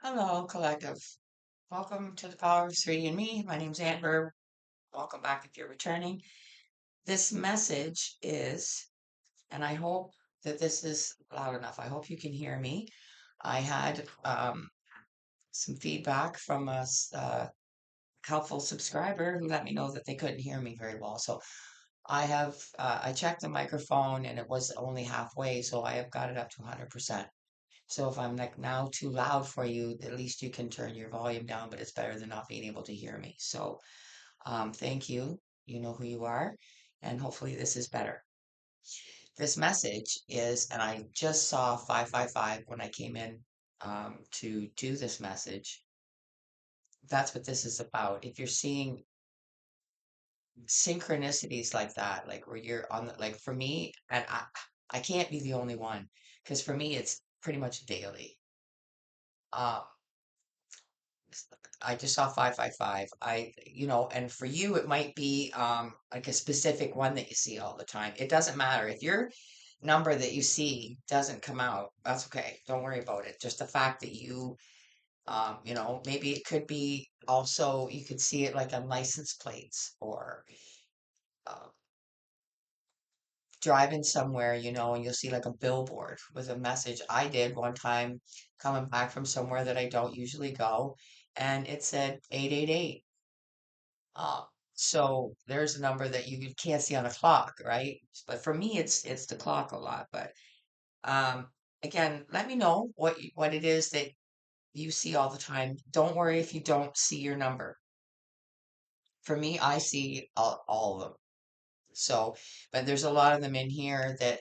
Hello, collective. Welcome to the Power of Three and Me. My name's Amber. Welcome back if you're returning. This message is, and I hope that this is loud enough. I hope you can hear me. I had some feedback from a helpful subscriber who let me know that they couldn't hear me very well. So I checked the microphone and it was only halfway, so I have got it up to 100%. So if I'm like now too loud for you, at least you can turn your volume down, but it's better than not being able to hear me. So thank you. You know who you are, and hopefully this is better. This message is, and I just saw 555 when I came in to do this message. That's what this is about. If you're seeing synchronicities like that, like where you're on the, like for me, and I can't be the only one, because for me it's pretty much daily. Um, I just saw 555. And for you, it might be like a specific one that you see all the time. It doesn't matter. If your number that you see doesn't come out, that's okay. Don't worry about it. Just the fact that maybe it could be also, you could see it like on license plates or uh, driving somewhere, and you'll see like a billboard with a message. I did one time coming back from somewhere that I don't usually go, and it said 888. Uh, so there's a number that you can't see on a clock, right? But for me, it's the clock a lot. But um, again, let me know what it is that you see all the time. Don't worry if you don't see your number. For me, I see all of them. So, but there's a lot of them in here that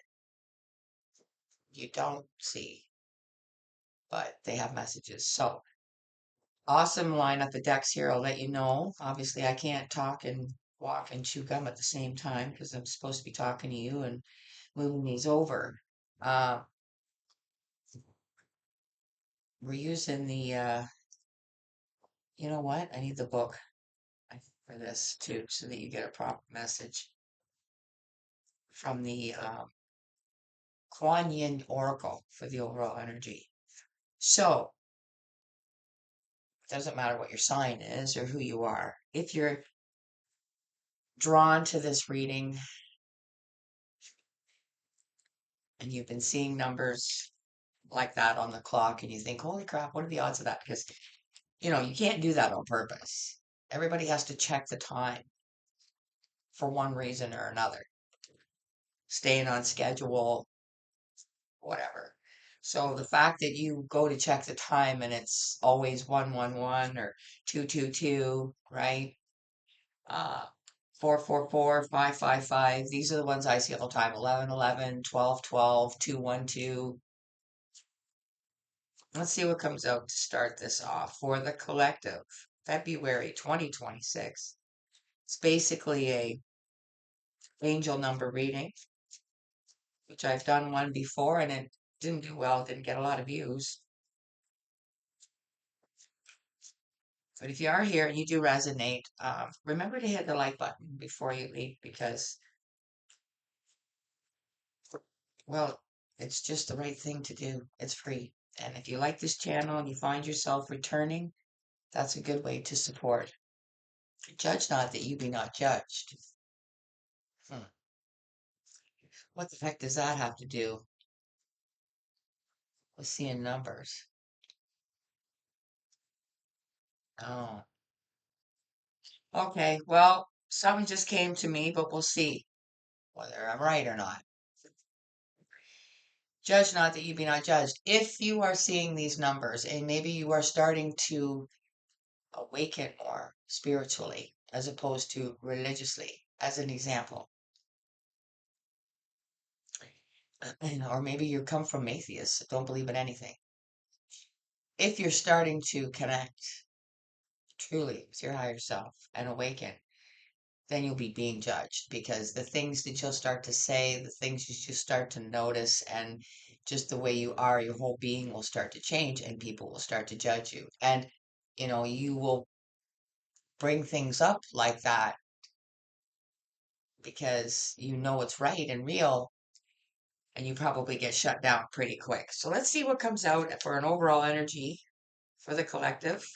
you don't see, but they have messages. So awesome lineup of decks here. I'll let you know. Obviously, I can't talk and walk and chew gum at the same time because I'm supposed to be talking to you and moving these over. Uh, we're using you know what? I need the book for this too, so that you get a proper message from the Kuan Yin Oracle for the overall energy. So, it doesn't matter what your sign is or who you are. If you're drawn to this reading and you've been seeing numbers like that on the clock and you think, holy crap, what are the odds of that? Because, you can't do that on purpose. Everybody has to check the time for one reason or another, staying on schedule, whatever. So the fact that you go to check the time and it's always 111 or 222, right? Uh, 444, 555. These are the ones I see all the time. 1111, 1212, 212. Let's see what comes out to start this off for the collective. February 2026. It's basically a angel number reading, which I've done one before and it didn't do well, didn't get a lot of views. But if you are here and you do resonate, remember to hit the like button before you leave because, well, it's just the right thing to do. It's free. And if you like this channel and you find yourself returning, that's a good way to support. Judge not that you be not judged. Hmm. What the heck does that have to do with seeing numbers? Oh, okay. Well, something just came to me, but we'll see whether I'm right or not. Judge not that you be not judged. If you are seeing these numbers and maybe you are starting to awaken more spiritually as opposed to religiously, as an example, or maybe you come from atheists, don't believe in anything. If you're starting to connect truly with your higher self and awaken, then you'll be being judged because the things that you'll start to say, the things you start to notice, and just the way you are, your whole being will start to change and people will start to judge you. And, you will bring things up like that because you know it's right and real and you probably get shut down pretty quick. So let's see what comes out for an overall energy for the collective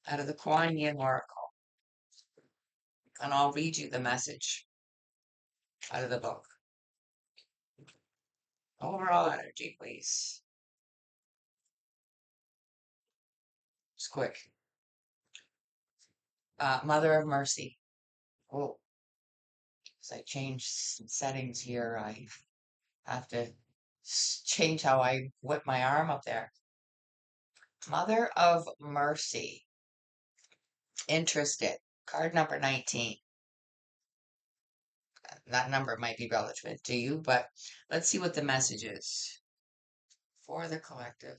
out of the Kuan Yin Oracle. And I'll read you the message out of the book. Overall energy, please. It's quick. Mother of Mercy. Oh, as I change settings here, I have to change how I whip my arm up there. Mother of Mercy. Interested. Card number 19. That number might be relevant to you, but let's see what the message is for the collective.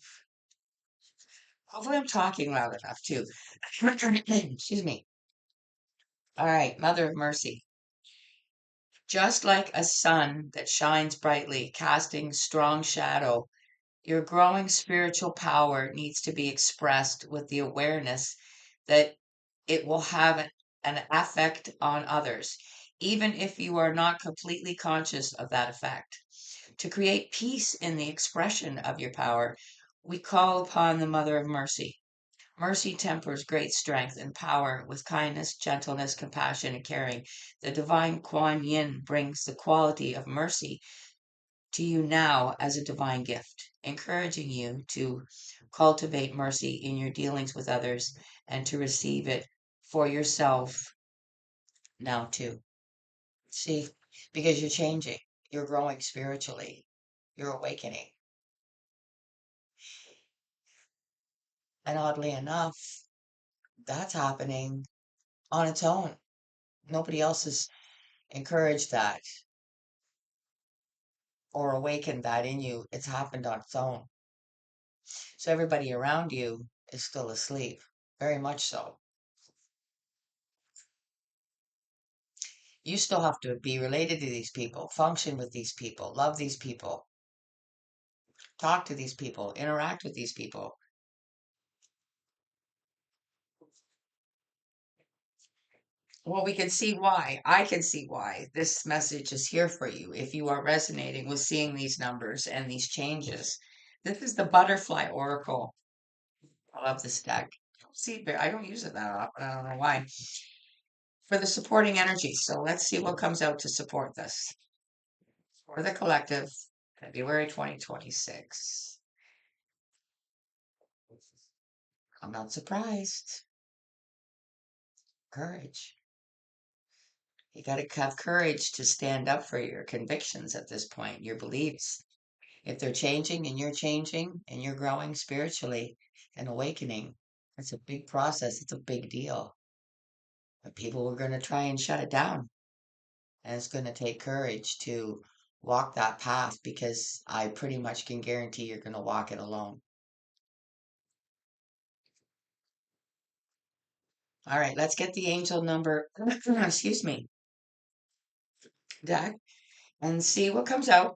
Hopefully, I'm talking loud enough too. Excuse me. All right, Mother of Mercy. Just like a sun that shines brightly, casting strong shadow, your growing spiritual power needs to be expressed with the awareness that it will have an effect on others, even if you are not completely conscious of that effect. To create peace in the expression of your power, we call upon the Mother of Mercy. Mercy tempers great strength and power with kindness, gentleness, compassion, and caring. The divine Kuan Yin brings the quality of mercy to you now as a divine gift, encouraging you to cultivate mercy in your dealings with others and to receive it for yourself now too. See, because you're changing, you're growing spiritually, you're awakening. And oddly enough, that's happening on its own. Nobody else has encouraged that or awakened that in you. It's happened on its own. So everybody around you is still asleep, very much so. You still have to be related to these people, function with these people, love these people, talk to these people, interact with these people. Well, we can see why. I can see why this message is here for you if you are resonating with seeing these numbers and these changes. This is the Butterfly Oracle. I love this deck. See, but I don't use it that often. I don't know why. For the supporting energy. So let's see what comes out to support this. For the collective, February 2026. I'm not surprised. Courage. You got to have courage to stand up for your convictions at this point, your beliefs. If they're changing and you're growing spiritually and awakening, it's a big process. It's a big deal. But people are going to try and shut it down. And it's going to take courage to walk that path because I pretty much can guarantee you're going to walk it alone. All right, let's get the angel number, excuse me, deck and see what comes out.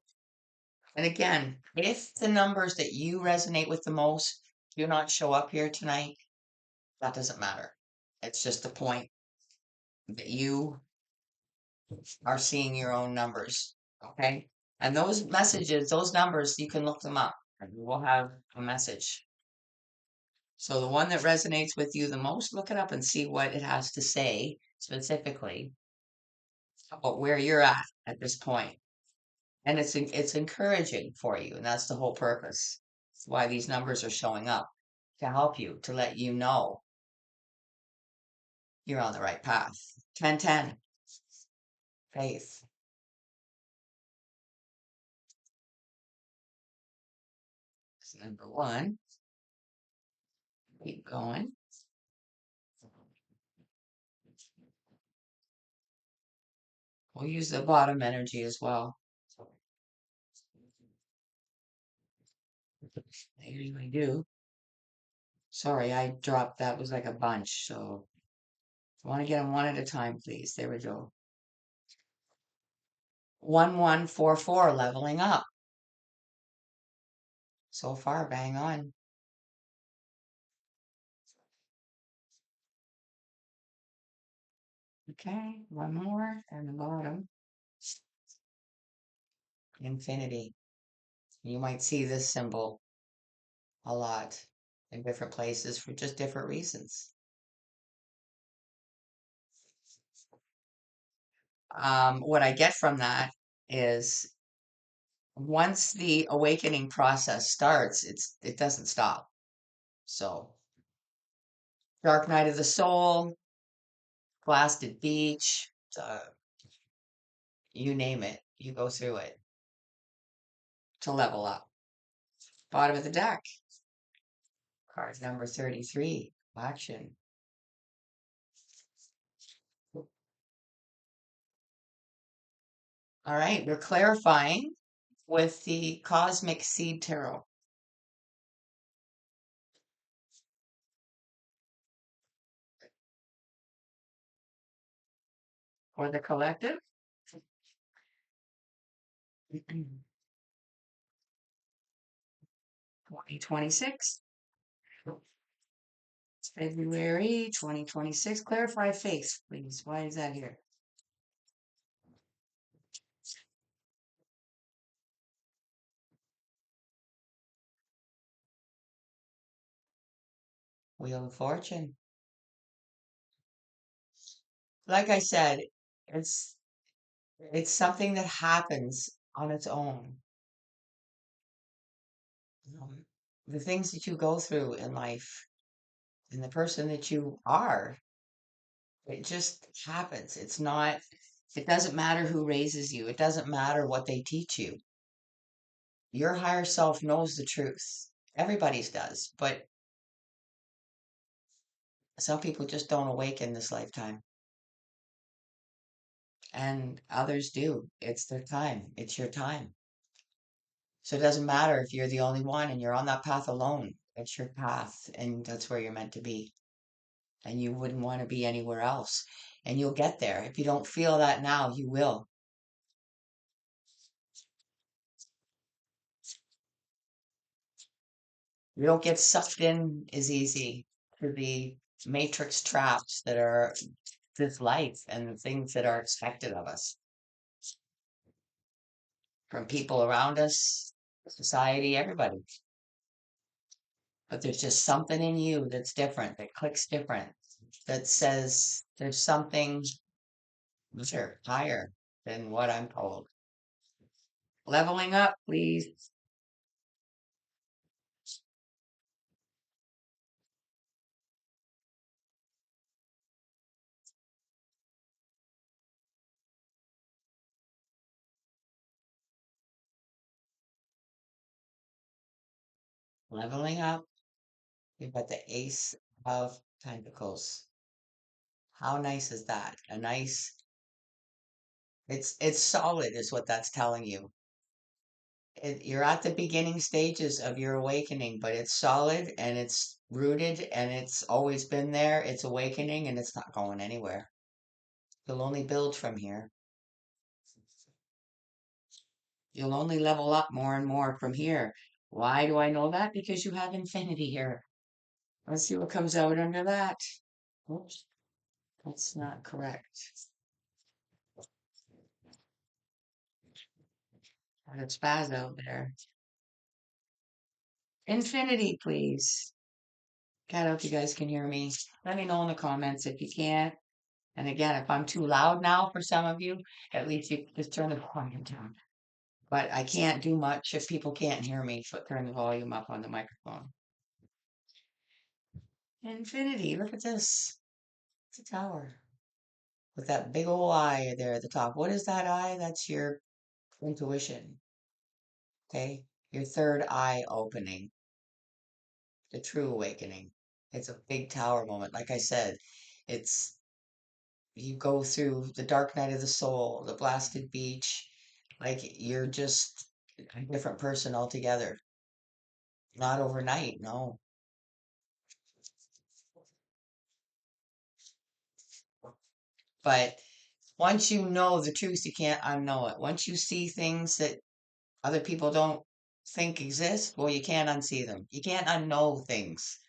And again, if the numbers that you resonate with the most do not show up here tonight, that doesn't matter. It's just the point that you are seeing your own numbers. Okay. And those messages, those numbers, you can look them up and you will have a message. So the one that resonates with you the most, look it up and see what it has to say specifically about where you're at this point. And it's encouraging for you, and that's the whole purpose. That's why these numbers are showing up to help you, to let you know you're on the right path. 1010, faith. That's number one. Keep going. We'll use the bottom energy as well. I usually do. Sorry, I dropped that was like a bunch. So I want to get them one at a time, please. There we go. 1144 leveling up. So far, bang on. Okay, one more and the bottom. Infinity. You might see this symbol a lot. in different places for just different reasons. What I get from that is once the awakening process starts, it doesn't stop. So, Dark Night of the Soul, Blasted Beach, you name it, you go through it to level up. Bottom of the deck, card number 33, action. All right, we're clarifying with the Cosmic Seed Tarot. For the collective, 2026, February 2026. Clarify face, please. Why is that here? Wheel of Fortune. Like I said, it's it's something that happens on its own. Um, the things that you go through in life and the person that you are, it just happens. It doesn't matter who raises you. It doesn't matter what they teach you. Your higher self knows the truth. Everybody's does, but some people just don't awaken this lifetime, and others do. It's their time. It's your time. So it doesn't matter if you're the only one and you're on that path alone. It's your path, and that's where you're meant to be. And you wouldn't want to be anywhere else. And you'll get there. If you don't feel that now, you will. You don't get sucked in as easy to the matrix traps that are this life and the things that are expected of us from people around us, society, everybody. But there's just something in you that's different, that clicks different, that says there's something better, higher than what I'm told. Leveling up, please. Leveling up. We've got the Ace of Pentacles. How nice is that? A nice, it's solid, is what that's telling you. You're at the beginning stages of your awakening, but it's solid and it's rooted and it's always been there. It's awakening and it's not going anywhere. You'll only build from here. You'll only level up more and more from here. Why do I know that? Because you have infinity here. Let's see what comes out under that. Oops, that's not correct. Got a spaz out there. Infinity, please. God, I hope you guys can hear me. Let me know in the comments if you can't. And again, if I'm too loud now for some of you, at least you can just turn the volume down. But I can't do much if people can't hear me, but turn the volume up on the microphone. Infinity, look at this. It's a tower with that big old eye there at the top. What is that eye? That's your intuition. Okay. Your third eye opening, the true awakening. It's a big tower moment. Like I said, it's you go through the dark night of the soul, the blasted beach, like you're just a different person altogether. Not overnight, no. But once you know the truth, you can't unknow it. Once you see things that other people don't think exist, well, you can't unsee them. You can't unknow things.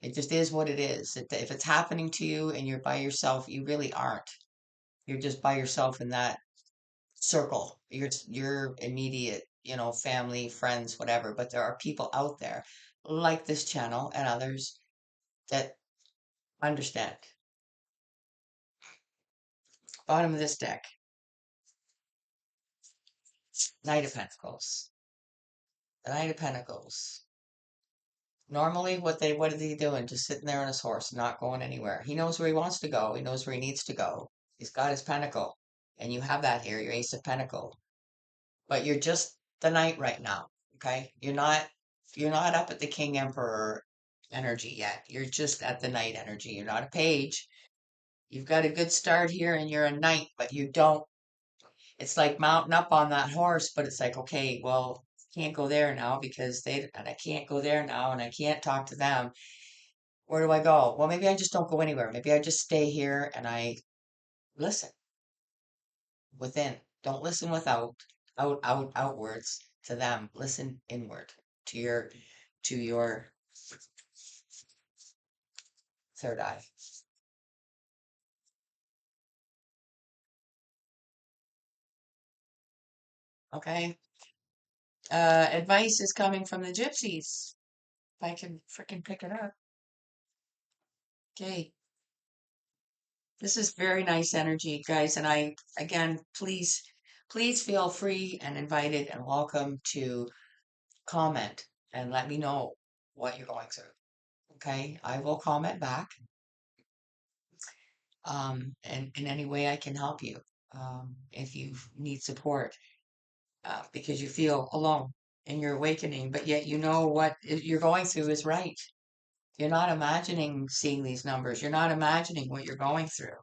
It just is what it is. If it's happening to you and you're by yourself, you really aren't. You're just by yourself in that circle. Your immediate, family, friends, whatever. But there are people out there. like this channel and others that understand. Bottom of this deck, Knight of Pentacles. The Knight of Pentacles. Normally, what is he doing? Just sitting there on his horse, not going anywhere. He knows where he wants to go. He knows where he needs to go. He's got his pentacle, and you have that here, your Ace of Pentacle. But you're just the knight right now. Okay, you're not up at the King Emperor energy yet. You're just at the knight energy. You're not a page. You've got a good start here, and you're a knight, but you don't. It's like mounting up on that horse, but it's like, okay, well, can't go there now because and I can't go there now, and I can't talk to them. Where do I go? Well, maybe I just don't go anywhere. Maybe I just stay here and I listen within. Don't listen outwards to them. Listen inward to your third eye. Okay. Advice is coming from the gypsies. If I can freaking pick it up. Okay. This is very nice energy, guys. And again, please feel free and invited and welcome to comment and let me know what you're going through. Okay. I will comment back. And in any way I can help you. If you need support, because you feel alone in your awakening, but yet you know what you're going through is right. You're not imagining seeing these numbers. You're not imagining what you're going through.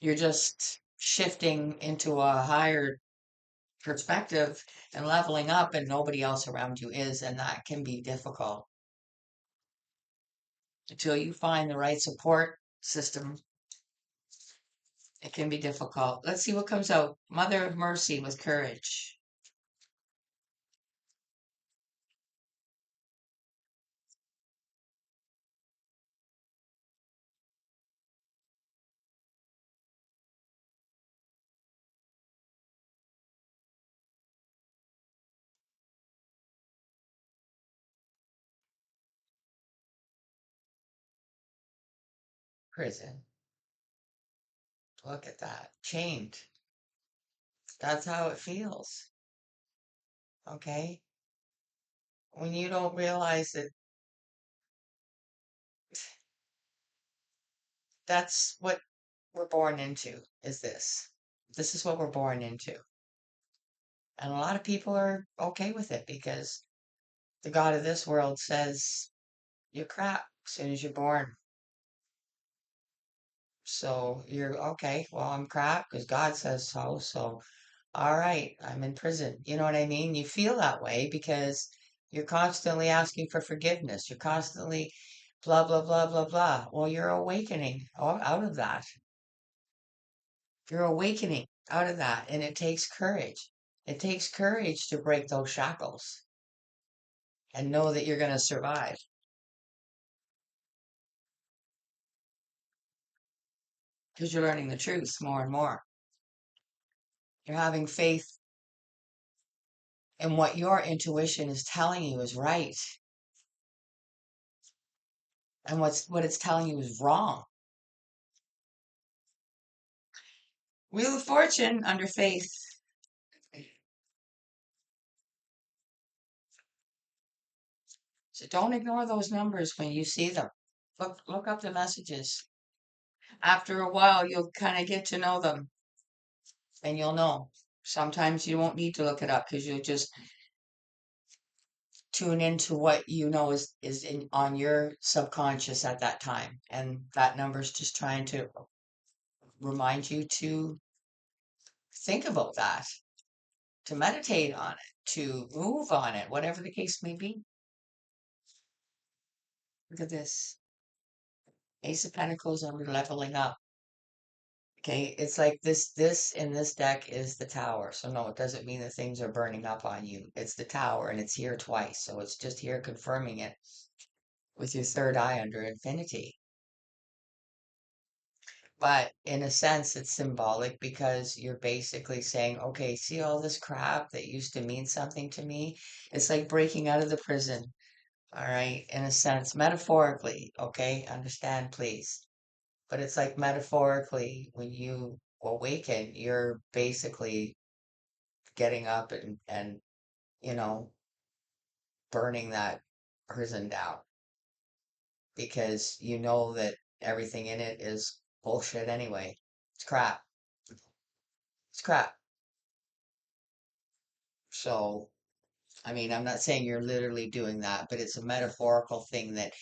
You're just shifting into a higher perspective and leveling up, and nobody else around you is, and that can be difficult until you find the right support system. It can be difficult. Let's see what comes out. Mother of Mercy with courage. Prison. Look at that. Chained. That's how it feels. Okay? When you don't realize that that's what we're born into, is this. This is what we're born into. And a lot of people are okay with it because the God of this world says you're crap as soon as you're born. So you're okay. Well, I'm crap because God says so. So, all right, I'm in prison. You know what I mean? You feel that way because you're constantly asking for forgiveness. You're constantly blah, blah, blah, blah, blah. Well, you're awakening out of that. You're awakening out of that. And it takes courage. It takes courage to break those shackles and know that you're going to survive because you're learning the truth more and more. You're having faith in what your intuition is telling you is right, and what it's telling you is wrong. Wheel of Fortune under faith. So don't ignore those numbers when you see them. Look up the messages. After a while, you'll kind of get to know them, and you'll know. Sometimes you won't need to look it up because you'll just tune into what you know is on your subconscious at that time, and that number's just trying to remind you to think about that, to meditate on it, to move on it, whatever the case may be. Look at this. Ace of Pentacles under leveling up. Okay, it's like this in this deck is the tower. So no, it doesn't mean that things are burning up on you. It's the tower and it's here twice. So it's just here confirming it with your third eye under infinity. But in a sense, it's symbolic because you're basically saying, okay, see all this crap that used to mean something to me? It's like breaking out of the prison. All right, in a sense, metaphorically, okay? Understand, please. But it's like metaphorically, when you awaken, you're basically getting up and you know, burning that prison down because you know that everything in it is bullshit anyway. It's crap. It's crap. So, I mean, I'm not saying you're literally doing that, but it's a metaphorical thing that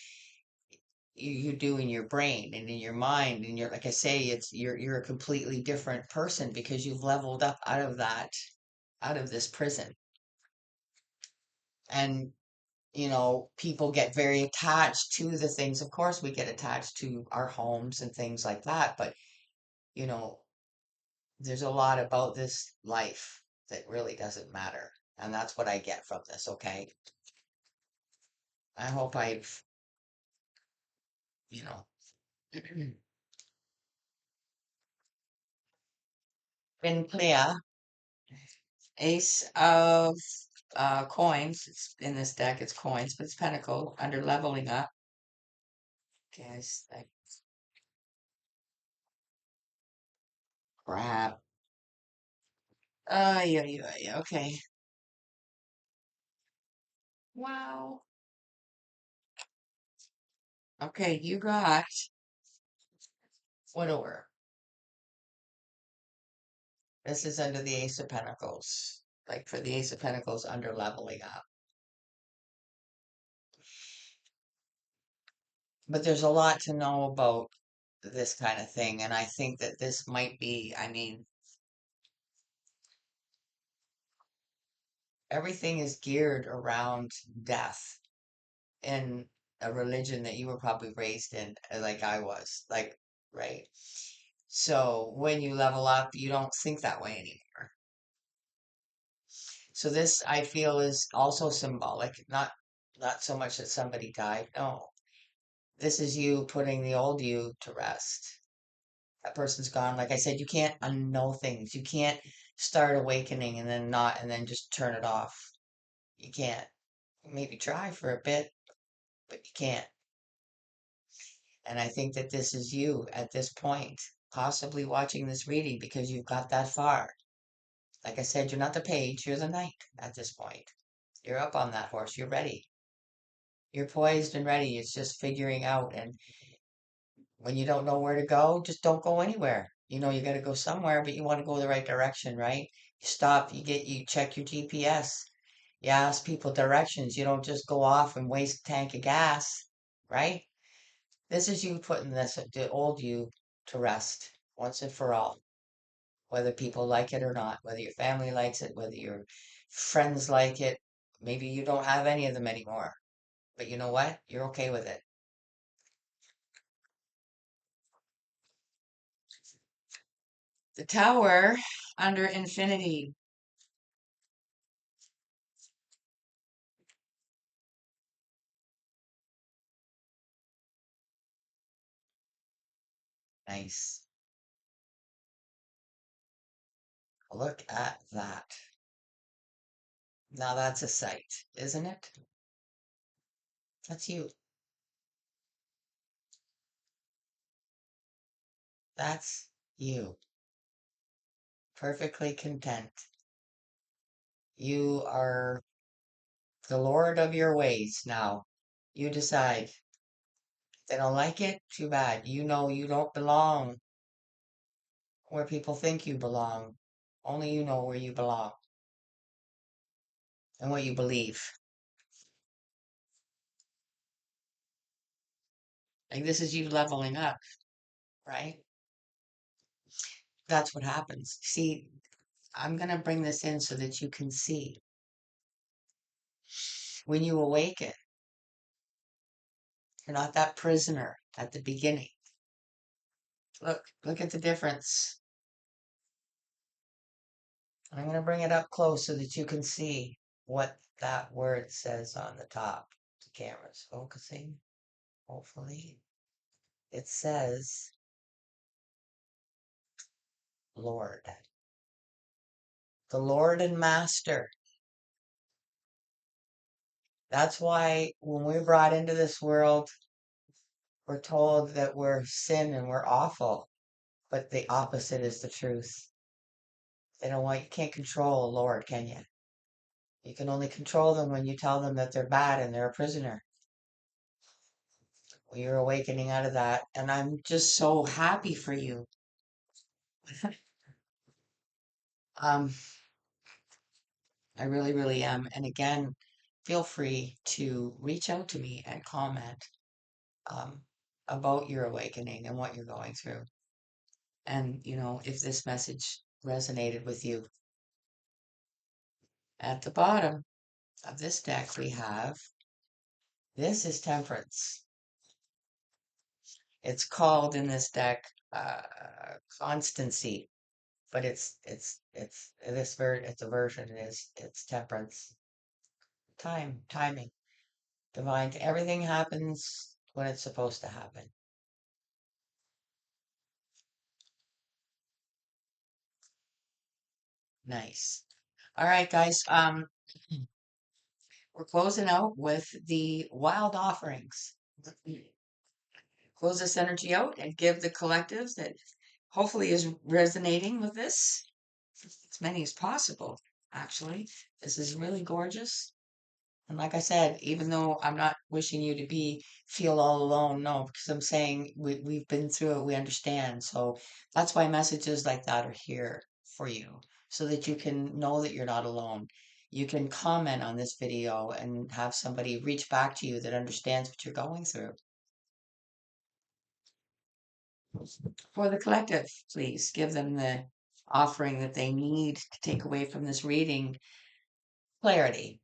you do in your brain and in your mind. And you're, like I say, you're a completely different person because you've leveled up out of that, out of this prison. And, people get very attached to the things. Of course, we get attached to our homes and things like that. But, you know, there's a lot about this life that really doesn't matter. And that's what I get from this, okay? I hope I've, you know, been clear. Ace of coins. It's in this deck, it's coins, but it's pentacle under leveling up. Okay, crap. Yeah, yeah, okay. Wow. Okay, you got widower. This is under the Ace of Pentacles. Like for the Ace of Pentacles under leveling up. But there's a lot to know about this kind of thing, and I think that this might be, I mean, everything is geared around death in a religion that you were probably raised in, like I was, like, right? So when you level up, you don't think that way anymore. So this, I feel, is also symbolic, not so much that somebody died. No, this is you putting the old you to rest. That person's gone. Like I said, you can't unknow things. You can't start awakening and then not, and then just turn it off. You can't. Maybe try for a bit, but you can't. And I think that this is you at this point, possibly watching this reading because you've got that far. Like I said, you're not the page, you're the knight at this point. You're up on that horse, you're ready. You're poised and ready. It's just figuring out. And when you don't know where to go, just don't go anywhere. You know you got to go somewhere, but you want to go the right direction, right? You stop, you check your GPS. You ask people directions. You don't just go off and waste a tank of gas, right? This is you putting the old you to rest once and for all, whether people like it or not, whether your family likes it, whether your friends like it. Maybe you don't have any of them anymore, but you know what? You're okay with it. The tower under infinity. Nice. Look at that. Now that's a sight, isn't it? That's you. That's you. Perfectly content. You are the Lord of your ways now. You decide. If they don't like it, too bad. You know you don't belong where people think you belong. Only you know where you belong and what you believe. Like this is you leveling up, right? That's what happens. See, I'm going to bring this in so that you can see. When you awaken, you're not that prisoner at the beginning. Look at the difference. I'm going to bring it up close so that you can see what that word says on the top. The camera's focusing, hopefully. It says Lord. The Lord and Master. That's why when we're brought into this world, we're told that we're sin and we're awful, but the opposite is the truth. They don't want, you can't control a Lord, can you? You can only control them when you tell them that they're bad and they're a prisoner. Well, you're awakening out of that, and I'm just so happy for you. Um, I really, really am. And again, feel free to reach out to me and comment um, about your awakening and what you're going through. And, if this message resonated with you. At the bottom of this deck, we have this is Temperance. It's called in this deck Constancy, but it's a version is it's Temperance. Timing, divine. Everything happens when it's supposed to happen. Nice. All right, guys. We're closing out with the wild offerings. Close this energy out and give the collective that hopefully is resonating with this as many as possible. Actually, this is really gorgeous. And like I said, even though I'm not wishing you to feel all alone, no, because I'm saying we've been through it, we understand. So that's why messages like that are here for you, so that you can know that you're not alone. You can comment on this video and have somebody reach back to you that understands what you're going through. For the collective, please give them the offering that they need to take away from this reading: clarity.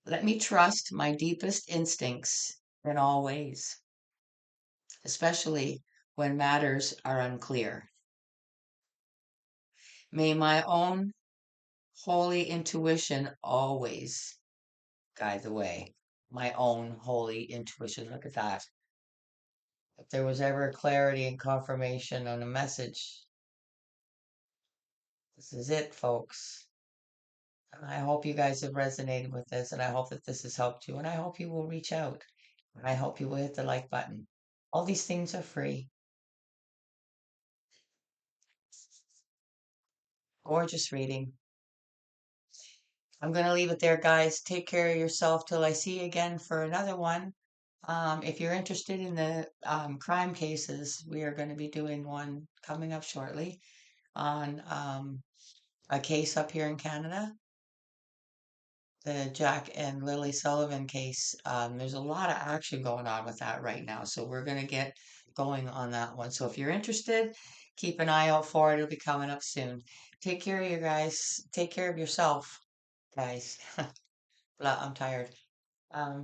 Let me trust my deepest instincts in all ways, especially when matters are unclear. May my own holy intuition always guide the way. My own holy intuition. Look at that. If there was ever clarity and confirmation on a message, this is it, folks. And I hope you guys have resonated with this, and I hope that this has helped you, and I hope you will reach out. And I hope you will hit the like button. All these things are free. Gorgeous reading. I'm going to leave it there, guys. Take care of yourself till I see you again for another one. If you're interested in the crime cases, we are going to be doing one coming up shortly on a case up here in Canada, the Jack and Lily Sullivan case. There's a lot of action going on with that right now, so we're going to get going on that one. So if you're interested, keep an eye out for it. It'll be coming up soon. Take care of you guys. Take care of yourself, guys. I'm tired.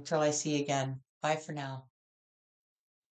Till I see you again. Bye for now.